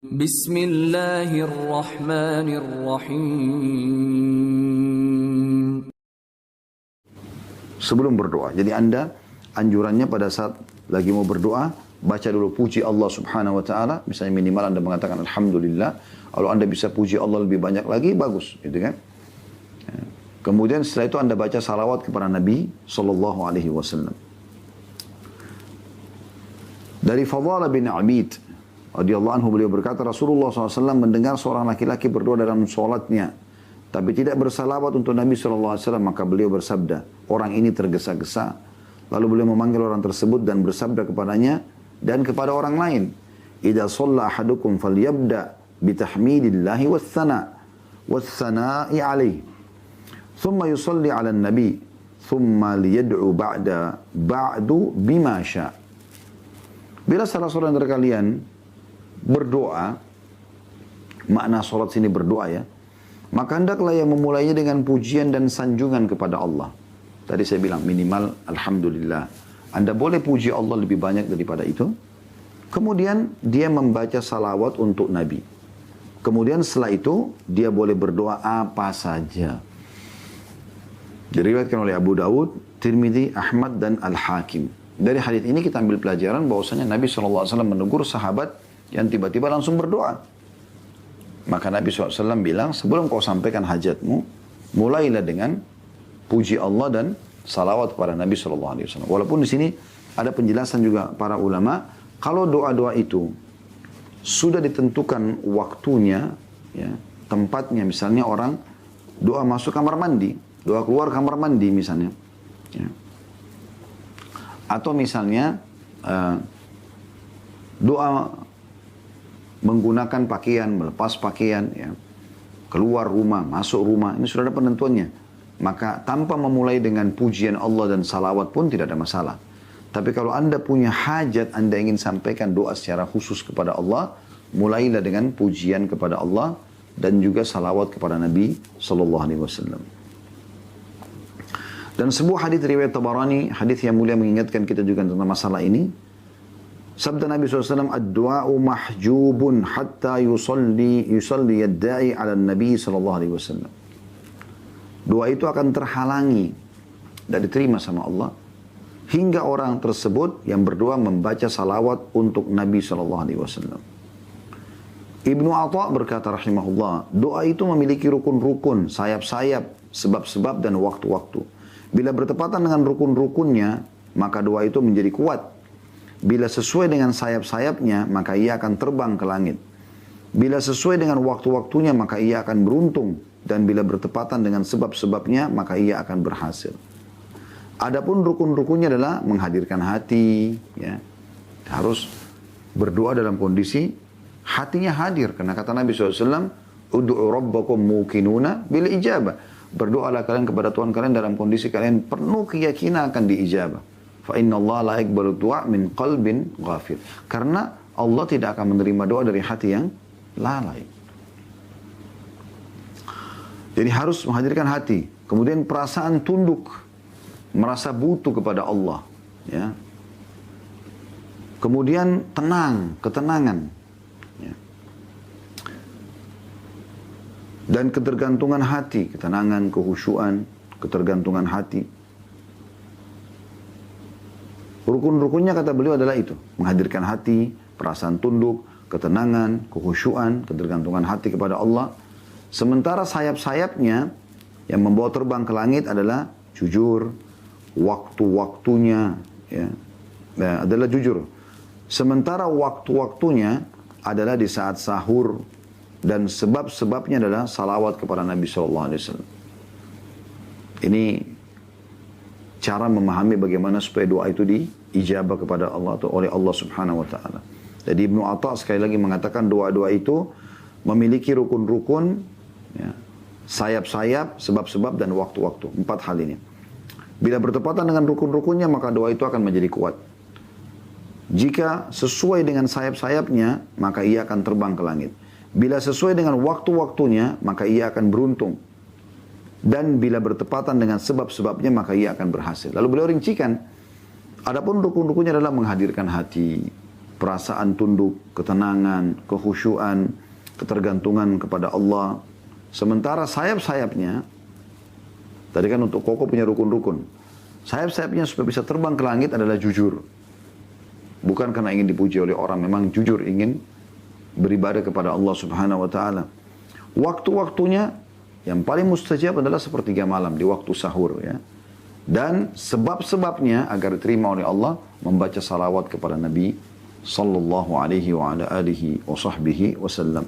Bismillahirrahmanirrahim. Sebelum berdoa. Jadi Anda anjurannya pada saat lagi mau berdoa, baca dulu puji Allah Subhanahu wa taala, misalnya minimal Anda mengatakan alhamdulillah. Kalau Anda bisa puji Allah lebih banyak lagi bagus, gitu kan? Kemudian setelah itu Anda baca salawat kepada Nabi sallallahu alaihi wasallam. Dari Fadhalah bin Abid radhiyallahu anhu, beliau berkata Rasulullah SAW mendengar seorang laki-laki berdoa dalam sholatnya tapi tidak bersalawat untuk Nabi SAW, maka beliau bersabda, orang ini tergesa-gesa. Lalu beliau memanggil orang tersebut dan bersabda kepadanya dan kepada orang lain, idza shalla ahadukum falyabda bitahmidillahi wassana'i alaihi thumma yusalli ala nabi thumma liyad'u ba'du bima sya'. Bila salah seorang dari kalian berdoa, makna salat sini berdoa ya, maka hendaklah yang memulainya dengan pujian dan sanjungan kepada Allah. Tadi saya bilang minimal alhamdulillah. Anda boleh puji Allah lebih banyak daripada itu. Kemudian dia membaca salawat untuk Nabi. Kemudian setelah itu dia boleh berdoa apa saja. Diriwayatkan oleh Abu Dawud, Tirmidzi, Ahmad dan Al-Hakim. Dari hadis ini kita ambil pelajaran bahwasanya Nabi SAW menegur sahabat yang tiba-tiba langsung berdoa. Maka Nabi SAW bilang, sebelum kau sampaikan hajatmu, mulailah dengan puji Allah dan salawat kepada Nabi SAW. Walaupun di sini ada penjelasan juga para ulama, kalau doa-doa itu sudah ditentukan waktunya, ya, tempatnya, misalnya orang doa masuk kamar mandi, doa keluar kamar mandi misalnya, ya. Atau misalnya doa menggunakan pakaian, melepas pakaian, ya, keluar rumah, masuk rumah, ini sudah ada penentuannya. Maka tanpa memulai dengan pujian Allah dan salawat pun tidak ada masalah. Tapi kalau Anda punya hajat, Anda ingin sampaikan doa secara khusus kepada Allah, mulailah dengan pujian kepada Allah dan juga salawat kepada Nabi SAW. Dan sebuah hadis riwayat Tabarani, hadis yang mulia mengingatkan kita juga tentang masalah ini. Sabda Nabi SAW, ad-du'a'u mahjubun hatta yusalli yadda'i ala Nabi SAW. Doa itu akan terhalangi, tidak diterima sama Allah, hingga orang tersebut yang berdoa membaca salawat untuk Nabi SAW. Ibnu Atha berkata rahimahullah, doa itu memiliki rukun-rukun, sayap-sayap, sebab-sebab dan waktu-waktu. Bila bertepatan dengan rukun-rukunnya, maka doa itu menjadi kuat. Bila sesuai dengan sayap-sayapnya, maka ia akan terbang ke langit. Bila sesuai dengan waktu-waktunya, maka ia akan beruntung. Dan bila bertepatan dengan sebab-sebabnya, maka ia akan berhasil. Adapun rukun-rukunnya adalah menghadirkan hati. Ya. Harus berdoa dalam kondisi hatinya hadir. Karena kata Nabi SAW, Udu'u rabbakum muqinuna bil ijabah. Berdoalah kalian kepada Tuhan kalian dalam kondisi kalian penuh keyakinan akan diijabah. Fa inna Allah la yaqbalu du'a min qalbin ghafil. Karena Allah tidak akan menerima doa dari hati yang lalai. Jadi harus menghadirkan hati. Kemudian perasaan tunduk, merasa butuh kepada Allah. Ya. Kemudian tenang, ketenangan. Ya. Dan ketergantungan hati, ketenangan, kehusyuan, ketergantungan hati. Rukun-rukunnya kata beliau adalah itu. Menghadirkan hati, perasaan tunduk, ketenangan, kehusyuan, ketergantungan hati kepada Allah. Sementara sayap-sayapnya yang membawa terbang ke langit adalah jujur, waktu-waktunya ya, adalah jujur. Sementara waktu-waktunya adalah di saat sahur dan sebab-sebabnya adalah salawat kepada Nabi SAW. Ini cara memahami bagaimana supaya doa itu diijabah kepada Allah atau oleh Allah Subhanahu wa taala. Jadi Ibnu Atha sekali lagi mengatakan doa-doa itu memiliki rukun-rukun, ya, sayap-sayap, sebab-sebab dan waktu-waktu. 4 hal ini. Bila bertepatan dengan rukun-rukunnya maka doa itu akan menjadi kuat. Jika sesuai dengan sayap-sayapnya maka ia akan terbang ke langit. Bila sesuai dengan waktu-waktunya maka ia akan beruntung. Dan bila bertepatan dengan sebab-sebabnya maka ia akan berhasil. Lalu beliau rincikan, adapun rukun-rukunnya adalah menghadirkan hati, perasaan tunduk, ketenangan, kekhusyuan, ketergantungan kepada Allah. Sementara sayap-sayapnya, tadi kan untuk kokoh punya rukun-rukun. Sayap-sayapnya supaya bisa terbang ke langit adalah jujur. Bukan karena ingin dipuji oleh orang, memang jujur ingin beribadah kepada Allah Subhanahu wa taala. Waktu-waktunya yang paling mustajab adalah sepertiga malam di waktu sahur ya. Dan sebab-sebabnya agar diterima oleh Allah membaca salawat kepada Nabi sallallahu alaihi wa ala alihi wa sahbihi wasallam.